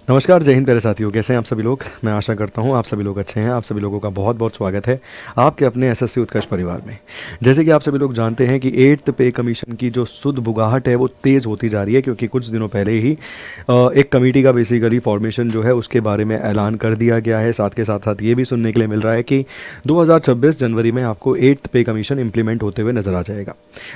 नमस्कार, जय हिंद प्यारे साथियों। कैसे हैं आप सभी लोग। मैं आशा करता हूं आप सभी लोग अच्छे हैं। आप सभी लोगों का बहुत बहुत स्वागत है आपके अपने एसएससी उत्कर्ष परिवार में। जैसे कि आप सभी लोग जानते हैं कि 8th पे कमीशन की जो शुद्ध बुगाहट है वो तेज़ होती जा रही है, क्योंकि कुछ दिनों पहले ही एक कमेटी का बेसिकली फॉर्मेशन जो है उसके बारे में ऐलान कर दिया गया है। साथ के साथ साथ ये भी सुनने के लिए मिल रहा है कि 2026 जनवरी में आपको 8th पे कमीशन इम्प्लीमेंट होते हुए नज़र आ जाएगा।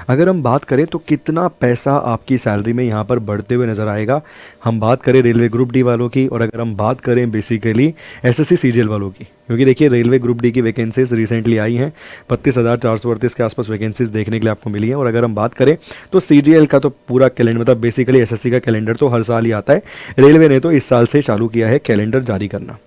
अगर हम बात करें तो कितना पैसा आपकी सैलरी में यहाँ पर बढ़ते हुए नज़र आएगा, हम बात करें रेलवे ग्रुप डी वालों की, और अगर हम बात करें बेसिकली एसएससी सीजीएल वालों की, क्योंकि देखिए रेलवे ग्रुप डी की वैकेंसीज रिसेंटली आई हैं, 32,438 के आसपास वैकेंसीज देखने के लिए आपको मिली हैं। और अगर हम बात करें तो सीजीएल का तो पूरा कैलेंडर, मतलब बेसिकली एसएससी का कैलेंडर तो हर साल ही आता है। रेलवे ने तो इस साल से चालू किया है कैलेंडर जारी करना।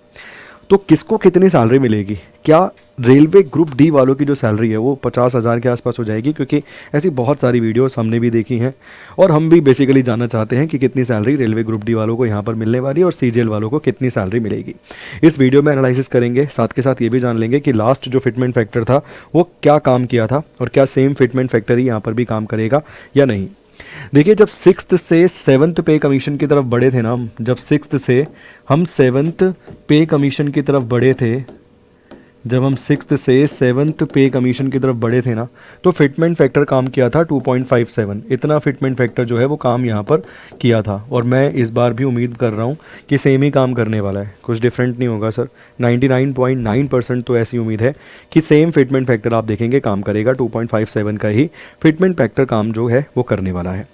तो किसको कितनी सैलरी मिलेगी? क्या रेलवे ग्रुप डी वालों की जो सैलरी है वो 50,000 के आसपास हो जाएगी? क्योंकि ऐसी बहुत सारी वीडियोस हमने भी देखी हैं और हम भी बेसिकली जानना चाहते हैं कि कितनी सैलरी रेलवे ग्रुप डी वालों को यहाँ पर मिलने वाली है और सीजीएल वालों को कितनी सैलरी मिलेगी। इस वीडियो में एनालिसिस करेंगे। साथ के साथ ये भी जान लेंगे कि लास्ट जो फिटमेंट फैक्टर था वो क्या काम किया था और क्या सेम फिटमेंट फैक्टर ही यहाँ पर भी काम करेगा या नहीं। देखिए, जब 6th से 7th पे कमीशन की तरफ बढ़े थे ना, जब 6th से हम 7th पे कमीशन की तरफ बढ़े थे, जब हम 6th से 7th पे कमीशन की तरफ बढ़े थे ना, तो फिटमेंट फैक्टर काम किया था 2.57। इतना फिटमेंट फैक्टर जो है वो काम यहाँ पर किया था। और मैं इस बार भी उम्मीद कर रहा हूँ कि सेम ही काम करने वाला है, कुछ डिफरेंट नहीं होगा सर। 99.9% तो ऐसी उम्मीद है कि सेम फिटमेंट फैक्टर आप देखेंगे काम करेगा। 2.57 का ही फिटमेंट फैक्टर काम जो है वो करने वाला है।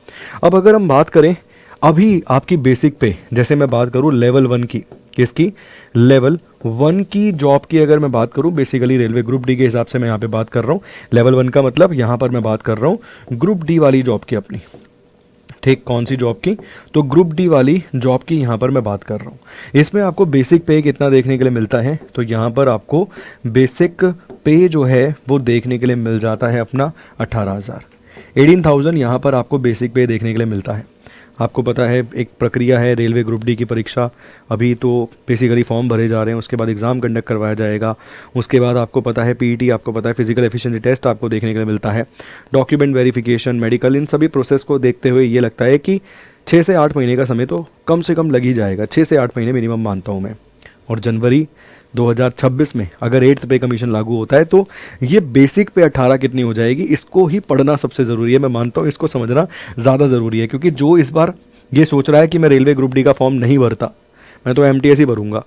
अब अगर हम बात करें अभी आपकी बेसिक पे, जैसे मैं बात करूँ लेवल 1 की, किसकी? लेवल 1 की जॉब की अगर मैं बात करूं, बेसिकली रेलवे ग्रुप डी के हिसाब से मैं यहाँ पे बात कर रहा हूँ। लेवल 1 का मतलब यहाँ पर मैं बात कर रहा हूँ ग्रुप डी वाली जॉब की अपनी। ठीक, कौन सी जॉब की? तो ग्रुप डी वाली जॉब की यहाँ पर मैं बात कर रहा हूँ। इसमें आपको बेसिक पे कितना देखने के लिए मिलता है? तो यहाँ पर आपको बेसिक पे जो है वो देखने के लिए मिल जाता है अपना 18,000 यहाँ पर आपको बेसिक पे देखने के लिए मिलता है। आपको पता है एक प्रक्रिया है रेलवे ग्रुप डी की परीक्षा, अभी तो बेसिकली फॉर्म भरे जा रहे हैं, उसके बाद एग्ज़ाम कंडक्ट करवाया जाएगा। उसके बाद आपको पता है पीईटी, आपको पता है फिजिकल एफिशिएंसी टेस्ट आपको देखने के लिए मिलता है, डॉक्यूमेंट वेरिफिकेशन, मेडिकल, इन सभी प्रोसेस को देखते हुए ये लगता है कि 6 से 8 महीने का समय तो कम से कम लग ही जाएगा। 6 से 8 महीने मिनिमम मानता हूँ मैं। और जनवरी 2026 में अगर 8th पे कमीशन लागू होता है तो ये बेसिक पे 18 कितनी हो जाएगी, इसको ही पढ़ना सबसे ज़रूरी है। मैं मानता हूँ इसको समझना ज़्यादा ज़रूरी है, क्योंकि जो इस बार ये सोच रहा है कि मैं रेलवे ग्रुप डी का फॉर्म नहीं भरता, मैं तो एमटीएस ही भरूंगा,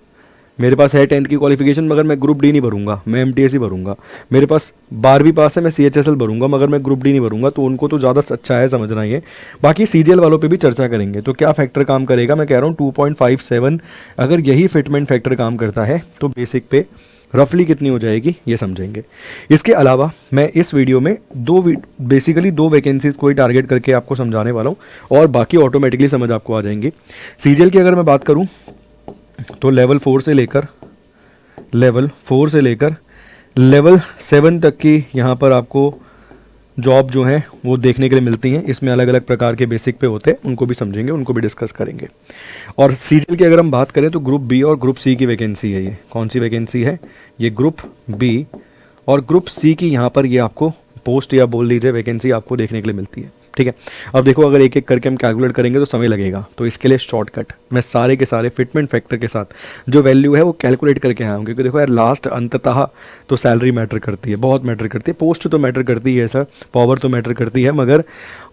मेरे पास है 10th की क्वालिफिकेशन मगर मैं ग्रुप डी नहीं भरूंगा, मैं एमटीएस ही भरूंगा, मेरे पास 12वीं पास है मैं सीएचएसएल भरूंगा मगर मैं ग्रुप डी नहीं भरूंगा, तो उनको तो ज़्यादा अच्छा है समझना ये। बाकी सीजीएल वालों पे भी चर्चा करेंगे। तो क्या फैक्टर काम करेगा? मैं कह रहा हूँ 2.57 अगर यही फिटमेंट फैक्टर काम करता है तो बेसिक पे रफली कितनी हो जाएगी ये समझेंगे। इसके अलावा मैं इस वीडियो में बेसिकली दो वैकेंसीज को ही टारगेट करके आपको समझाने वाला हूँ और बाकी ऑटोमेटिकली समझ आपको आ जाएंगी। सीजीएल की अगर मैं बात करूँ तो लेवल 4 से लेकर लेवल 7 तक की यहाँ पर आपको जॉब जो है वो देखने के लिए मिलती हैं। इसमें अलग अलग प्रकार के बेसिक पे होते हैं, उनको भी समझेंगे, उनको भी डिस्कस करेंगे। और सीजीएल की अगर हम बात करें तो ग्रुप बी और ग्रुप सी की वैकेंसी है। ये कौन सी वैकेंसी है? ये ग्रुप बी और ग्रुप सी की यहाँ पर ये आपको पोस्ट या बोल लीजिए वैकेंसी आपको देखने के लिए मिलती है। ठीक है, अब देखो अगर एक एक करके हम कैलकुलेट करेंगे तो समय लगेगा, तो इसके लिए शॉर्टकट मैं सारे के सारे फिटमेंट फैक्टर के साथ जो वैल्यू है वो कैलकुलेट करके आया हूँ। क्योंकि देखो यार लास्ट अंततः तो सैलरी मैटर करती है, बहुत मैटर करती है। पोस्ट तो मैटर करती है सर, पावर तो मैटर करती है, मगर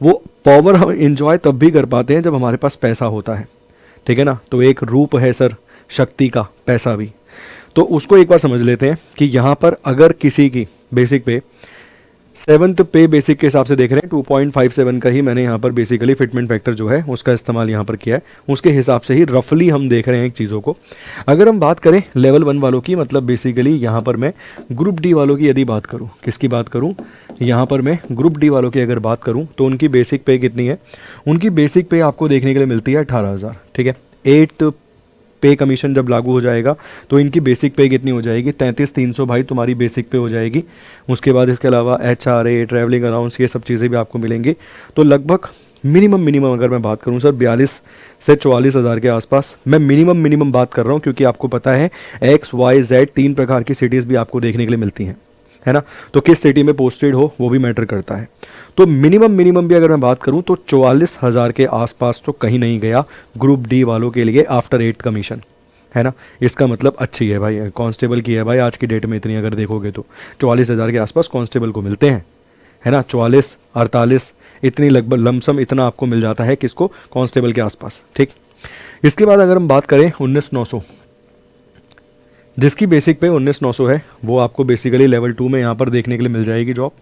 वो पावर हम इंजॉय तब भी कर पाते हैं जब हमारे पास पैसा होता है। ठीक है ना, तो एक रूप है सर शक्ति का, पैसा भी। तो उसको एक बार समझ लेते हैं कि यहाँ पर अगर किसी की बेसिक पे 7th पे बेसिक के हिसाब से देख रहे हैं 2.57 का ही मैंने यहाँ पर बेसिकली फिटमेंट फैक्टर जो है उसका इस्तेमाल यहाँ पर किया है, उसके हिसाब से ही रफली हम देख रहे हैं चीज़ों को। अगर हम बात करें लेवल 1 वालों की, मतलब बेसिकली यहाँ पर मैं ग्रुप डी वालों की यदि बात करूँ, किसकी बात करूँ? यहाँ पर मैं ग्रुप डी वालों की अगर बात करूँ तो उनकी बेसिक पे कितनी है? उनकी बेसिक पे आपको देखने के लिए मिलती है 18,000। ठीक है, 8th पे कमीशन जब लागू हो जाएगा तो इनकी बेसिक पे कितनी हो जाएगी? 33,300 भाई तुम्हारी बेसिक पे हो जाएगी। उसके बाद इसके अलावा एचआरए, ट्रैवलिंग अलाउंस, ये सब चीज़ें भी आपको मिलेंगी। तो लगभग मिनिमम अगर मैं बात करूं सर 42 से 44 हज़ार के आसपास मैं मिनिमम बात कर रहा हूं, क्योंकि आपको पता है XYZ 3 प्रकार की सिटीज़ भी आपको देखने के लिए मिलती हैं, है ना। तो किस सिटी में पोस्टेड हो वो भी मैटर करता है। तो मिनिमम भी अगर मैं बात करूं तो 44,000 के आसपास तो कहीं नहीं गया ग्रुप डी वालों के लिए आफ्टर 8th कमीशन, है ना। इसका मतलब अच्छी है भाई, कांस्टेबल की है भाई आज की डेट में इतनी अगर देखोगे तो 44,000 के आसपास कांस्टेबल को मिलते हैं, है ना। 44, 48 इतनी लगभग लमसम इतना आपको मिल जाता है किसको, कांस्टेबल के आसपास, ठीक। इसके बाद अगर हम बात करें 19,900, जिसकी बेसिक पे 19,900 है, वो आपको बेसिकली लेवल 2 में यहाँ पर देखने के लिए मिल जाएगी जॉब।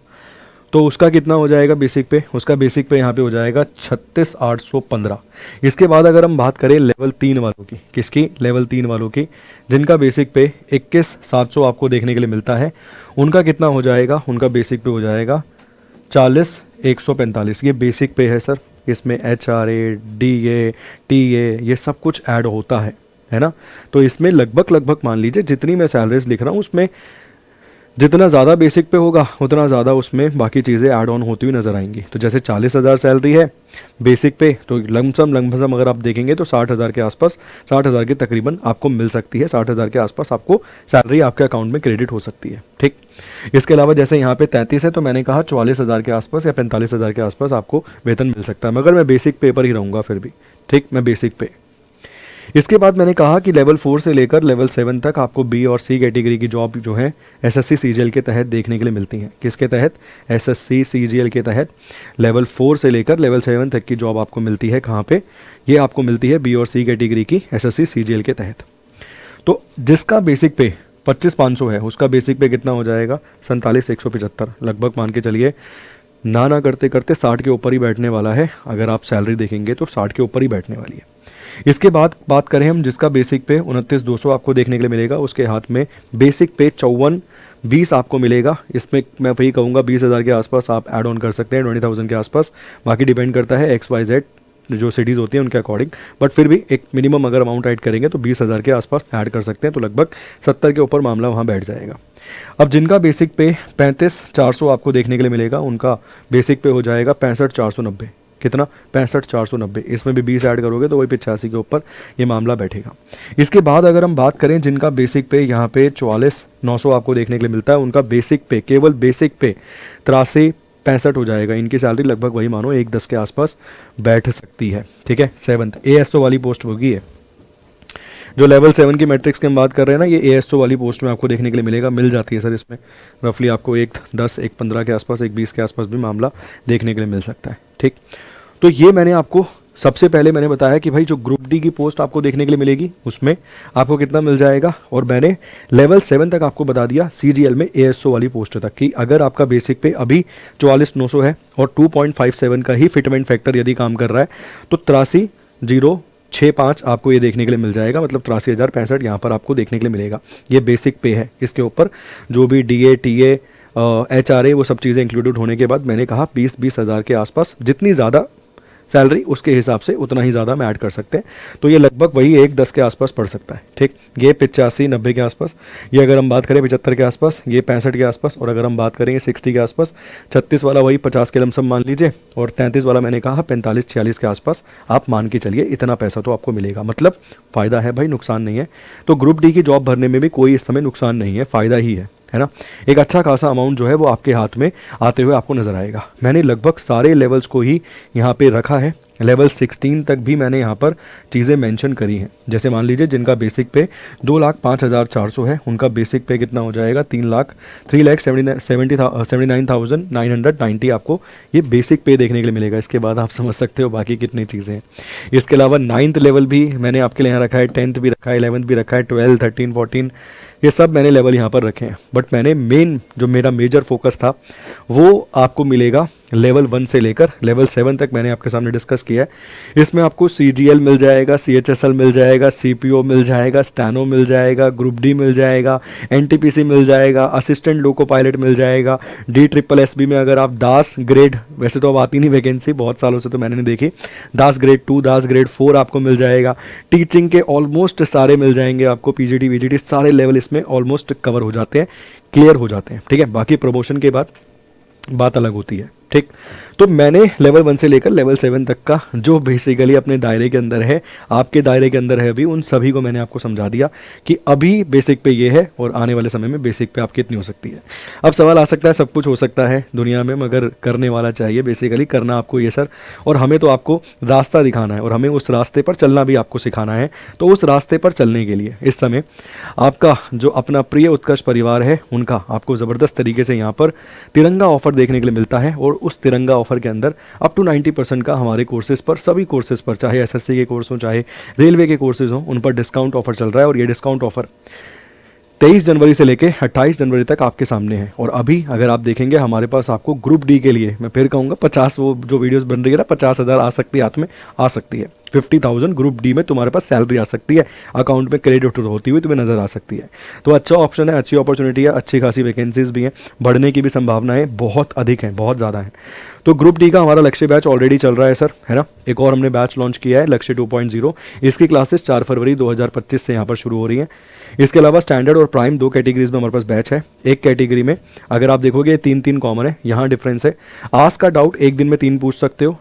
तो उसका कितना हो जाएगा बेसिक पे, उसका बेसिक पे यहाँ पे हो जाएगा 36,815। इसके बाद अगर हम बात करें लेवल 3 वालों की, किसकी, लेवल 3 वालों की, जिनका बेसिक पे 21,700 आपको देखने के लिए मिलता है, उनका कितना हो जाएगा, उनका बेसिक पे हो जाएगा 40,145। ये बेसिक पे है सर, इसमें HRA, DA, TA ये सब कुछ ऐड होता है ना। तो इसमें लगभग मान लीजिए जितनी मैं सैलरीज लिख रहा हूँ उसमें जितना ज़्यादा बेसिक पे होगा उतना ज़्यादा उसमें बाकी चीज़ें ऐड ऑन होती हुई नज़र आएंगी। तो जैसे 40,000 सैलरी है बेसिक पे, तो लमसम अगर आप देखेंगे तो 60,000 के आसपास, 60,000 की तकरीबन आपको मिल सकती है, 60,000 के आसपास आपको सैलरी आपके अकाउंट में क्रेडिट हो सकती है, ठीक। इसके अलावा जैसे यहाँ पे 33 है तो मैंने कहा 44,000 के आसपास या 45,000 के आसपास आपको वेतन मिल सकता है, मगर मैं बेसिक पे पर ही रहूँगा फिर भी, ठीक, मैं बेसिक पे। इसके बाद मैंने कहा कि लेवल 4 से लेकर लेवल 7 तक आपको बी और सी कैटेगरी की जॉब जो है एसएससी सीजीएल के तहत देखने के लिए मिलती हैं। किसके तहत, एसएससी सीजीएल के तहत लेवल 4 से लेकर लेवल 7 तक की जॉब आपको मिलती है। कहाँ पे, ये आपको मिलती है बी और सी कैटेगरी की एसएससी सीजीएल के तहत। तो जिसका बेसिक पे 25,500 है उसका बेसिक पे कितना हो जाएगा, 47,175, लगभग मान के चलिए ना करते करते 60 के ऊपर ही बैठने वाला है। अगर आप सैलरी देखेंगे तो 60 के ऊपर ही बैठने वाली है। इसके बाद बात करें हम जिसका बेसिक पे 29,200 आपको देखने के लिए मिलेगा, उसके हाथ में बेसिक पे 54,20 आपको मिलेगा। इसमें मैं वही कहूँगा 20,000 के आसपास आप ऐड ऑन कर सकते हैं, 20,000 के आसपास, बाकी डिपेंड करता है XYZ जो सिटीज़ होती हैं उनके अकॉर्डिंग, बट फिर भी एक मिनिमम अगर अमाउंट ऐड करेंगे तो 20,000 के आसपास ऐड कर सकते हैं, तो लगभग 70 के ऊपर मामला वहाँ बैठ जाएगा। अब जिनका बेसिक पे 35,400 आपको देखने के लिए मिलेगा, उनका बेसिक पे हो जाएगा 65,490। कितना, 65,490। इसमें भी 20 ऐड करोगे तो वही 85 के ऊपर ये मामला बैठेगा। इसके बाद अगर हम बात करें जिनका बेसिक पे यहाँ पे 44,900 आपको देखने के लिए मिलता है, उनका बेसिक पे, केवल बेसिक पे 63,65 हो जाएगा। इनकी सैलरी लगभग वही मानो 1,10 के आसपास बैठ सकती है, ठीक है। 7th ASO वाली पोस्ट होगी है, जो लेवल 7 की मैट्रिक्स की हम बात कर रहे हैं ना, ये ASO वाली पोस्ट में आपको देखने के लिए मिलेगा, मिल जाती है सर। इसमें रफली आपको 1,10, 1,15 के आसपास, 1,20 के आसपास भी मामला देखने के लिए मिल सकता है, ठीक। तो ये मैंने आपको सबसे पहले मैंने बताया कि भाई जो ग्रुप डी की पोस्ट आपको देखने के लिए मिलेगी उसमें आपको कितना मिल जाएगा, और मैंने लेवल 7 तक आपको बता दिया CGL में ASO वाली पोस्ट तक कि अगर आपका बेसिक पे अभी 44,900 है और 2.57 का ही फिटमेंट फैक्टर यदि काम कर रहा है तो 83,065 आपको ये देखने के लिए मिल जाएगा, मतलब 83,065 यहाँ पर आपको देखने के लिए मिलेगा। ये बेसिक पे है, इसके ऊपर जो भी DA TA HRA वो सब चीज़ें इंक्लूडेड होने के बाद मैंने कहा 20,000 के आसपास, जितनी ज़्यादा सैलरी उसके हिसाब से उतना ही ज़्यादा में ऐड कर सकते हैं। तो ये लगभग वही 1,10 के आसपास पड़ सकता है, ठीक। ये 85-90 के आसपास, ये अगर हम बात करें 75 के आसपास, ये 65 के आसपास, और अगर हम बात करेंगे 60 के आसपास, 36 वाला वही 50 के लमसम मान लीजिए, और 33 वाला मैंने कहा 45-46 के आसपास आप मान के चलिए, इतना पैसा तो आपको मिलेगा। मतलब फ़ायदा है भाई, नुकसान नहीं है। तो ग्रुप डी की जॉब भरने में भी कोई इस समय नुकसान नहीं है, फ़ायदा ही है ना। एक अच्छा खासा अमाउंट जो है वो आपके हाथ में आते हुए आपको नज़र आएगा। मैंने लगभग सारे लेवल्स को ही यहाँ पे रखा है, लेवल 16 तक भी मैंने यहाँ पर चीज़ें मेंशन करी हैं। जैसे मान लीजिए जिनका बेसिक पे 2,05,400 है, उनका बेसिक पे कितना हो जाएगा, 3,79,990 आपको ये बेसिक पे देखने के लिए मिलेगा। इसके बाद आप समझ सकते हो बाकी कितनी चीज़ें हैं। इसके अलावा 9th लेवल भी मैंने आपके लिए यहाँ रखा है, 10th भी रखा है, 11th भी रखा है, 12, 13, 14 ये सब मैंने लेवल यहाँ पर रखे हैं। बट मैंने जो मेरा मेजर फोकस था वो आपको मिलेगा लेवल 1 से लेकर लेवल 7 तक मैंने आपके सामने डिस्कस किया है। इसमें आपको CGL मिल जाएगा, CHSL मिल जाएगा, CPO मिल जाएगा, स्टैनो मिल जाएगा, ग्रुप डी मिल जाएगा, NTPC मिल जाएगा, असिस्टेंट लोको पायलट मिल जाएगा, DSSB में अगर आप दास ग्रेड, वैसे तो अब आती नहीं वैकेंसी, बहुत सालों से तो मैंने नहीं देखी, दास ग्रेड 2, दास ग्रेड 4 आपको मिल जाएगा। टीचिंग के ऑलमोस्ट सारे मिल जाएंगे आपको, PGT VGT सारे लेवल इसमें ऑलमोस्ट कवर हो जाते हैं, क्लियर हो जाते हैं, ठीक है। बाकी प्रमोशन के बाद बात अलग होती है। ठीक। तो मैंने लेवल 1 से लेकर लेवल 7 तक का जो बेसिकली अपने दायरे के अंदर है, आपके दायरे के अंदर है अभी, उन सभी को मैंने आपको समझा दिया कि अभी बेसिक पे ये है और आने वाले समय में बेसिक पे आपकी इतनी हो सकती है। अब सवाल आ सकता है, सब कुछ हो सकता है दुनिया में, मगर करने वाला चाहिए। बेसिकली करना आपको ये सर, और हमें तो आपको रास्ता दिखाना है और हमें उस रास्ते पर चलना भी आपको सिखाना है। तो उस रास्ते पर चलने के लिए इस समय आपका जो अपना प्रिय उत्कर्ष परिवार है, उनका आपको ज़बरदस्त तरीके से यहाँ पर तिरंगा ऑफर देखने के लिए मिलता है। और उस तिरंगा ऑफर के अंदर अप टू 90% का हमारे कोर्सेज पर, सभी कोर्सेज पर, चाहे एसएससी के कोर्स हों चाहे रेलवे के कोर्सेज हों, उन पर डिस्काउंट ऑफर चल रहा है। और ये डिस्काउंट ऑफर 23 जनवरी से लेकर 28 जनवरी तक आपके सामने है। और अभी अगर आप देखेंगे हमारे पास आपको ग्रुप डी के लिए, मैं फिर कहूँगा 50, वो जो वीडियोस बन रही है ना, 50,000 आ सकती है, हाथ में आ सकती है। 50,000 ग्रुप डी में तुम्हारे पास सैलरी आ सकती है, अकाउंट में क्रेडिट होती हुई तुम्हें नजर आ सकती है। तो अच्छा ऑप्शन है, अच्छी अपॉर्चुनिटी है, अच्छी खासी वैकेंसीज भी हैं, बढ़ने की भी संभावनाएं बहुत अधिक हैं, बहुत ज़्यादा हैं। तो ग्रुप डी का हमारा लक्ष्य बैच ऑलरेडी चल रहा है सर, है ना। एक और हमने बैच लॉन्च किया है, लक्ष्य 2.0। इसकी क्लासेस 4 फरवरी 2025 से यहाँ पर शुरू हो रही हैं। इसके अलावा स्टैंडर्ड और प्राइम 2 कैटेगरीज में हमारे पास बैच है। एक कैटेगरी में अगर आप देखोगे 3-3 कॉमन है, यहाँ डिफरेंस है। आस्क का डाउट एक दिन में 3 पूछ सकते हो,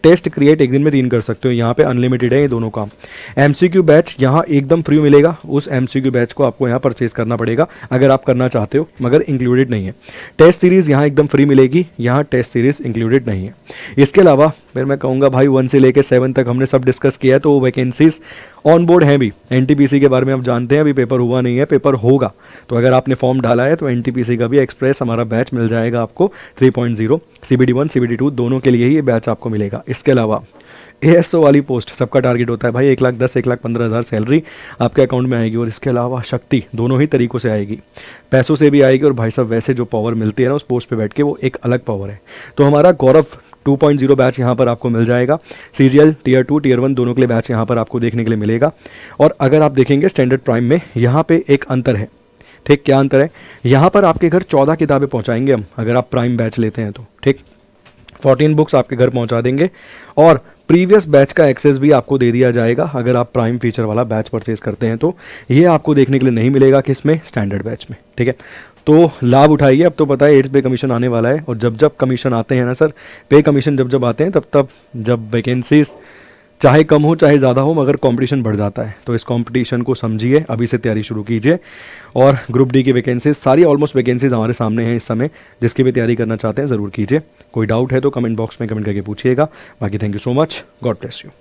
टेस्ट क्रिएट एक दिन में 3 कर सकते हो, यहाँ पे अनलिमिटेड है ये दोनों काम। एमसीक्यू बैच यहाँ एकदम फ्री मिलेगा, उस एमसीक्यू बैच को आपको यहाँ परचेज करना पड़ेगा अगर आप करना चाहते हो, मगर इंक्लूडेड नहीं है। टेस्ट सीरीज़ यहाँ एकदम फ्री मिलेगी, यहाँ टेस्ट सीरीज़ इंक्लूडेड नहीं है। इसके अलावा फिर मैं कहूँगा भाई 1 से लेकर 7 तक हमने सब डिस्कस किया है, तो वैकेंसीज ऑन बोर्ड हैं भी। एनटीपीसी के बारे में आप जानते हैं, अभी पेपर हुआ नहीं है, पेपर होगा। तो अगर आपने फॉर्म डाला है तो एनटीपीसी का भी एक्सप्रेस हमारा बैच मिल जाएगा आपको 3.0। CBD 1 CBD 2 दोनों के लिए ही ये बैच आपको मिलेगा। इसके अलावा ASO वाली पोस्ट सबका टारगेट होता है भाई, 1,10,000 1,15,000 सैलरी आपके अकाउंट में आएगी। और इसके अलावा शक्ति दोनों ही तरीक़ों से आएगी, पैसों से भी आएगी, और भाई साहब वैसे जो पावर मिलती है ना उस पोस्ट पे बैठ के, वो एक अलग पावर है। तो हमारा गौरव 2.0 बैच यहाँ पर आपको मिल जाएगा। CGL Tier 2 Tier 1 दोनों के लिए बैच यहाँ पर आपको देखने के लिए मिलेगा। और अगर आप देखेंगे स्टैंडर्ड प्राइम में यहाँ पे एक अंतर है, ठीक। क्या अंतर है? यहाँ पर आपके घर 14 किताबें पहुँचाएंगे हम, अगर आप प्राइम बैच लेते हैं तो, ठीक। 14 बुक्स आपके घर पहुँचा देंगे, और प्रीवियस बैच का एक्सेस भी आपको दे दिया जाएगा अगर आप प्राइम फीचर वाला बैच परचेज करते हैं। तो ये आपको देखने के लिए नहीं मिलेगा किसमें, स्टैंडर्ड बैच में, ठीक है। तो लाभ उठाइए, अब तो पता है 8th पे कमीशन आने वाला है। और जब जब कमीशन आते हैं ना सर, पे कमीशन जब जब आते हैं, तब जब वैकेंसीज चाहे कम हो चाहे ज़्यादा हो, मगर कंपटीशन बढ़ जाता है। तो इस कंपटीशन को समझिए, अभी से तैयारी शुरू कीजिए। और ग्रुप डी की वैकेंसीज सारी, ऑलमोस्ट वैकेंसीज हमारे सामने हैं इस समय, जिसकी भी तैयारी करना चाहते हैं ज़रूर कीजिए। कोई डाउट है तो कमेंट बॉक्स में कमेंट करके पूछिएगा। बाकी thank you so much, God bless you.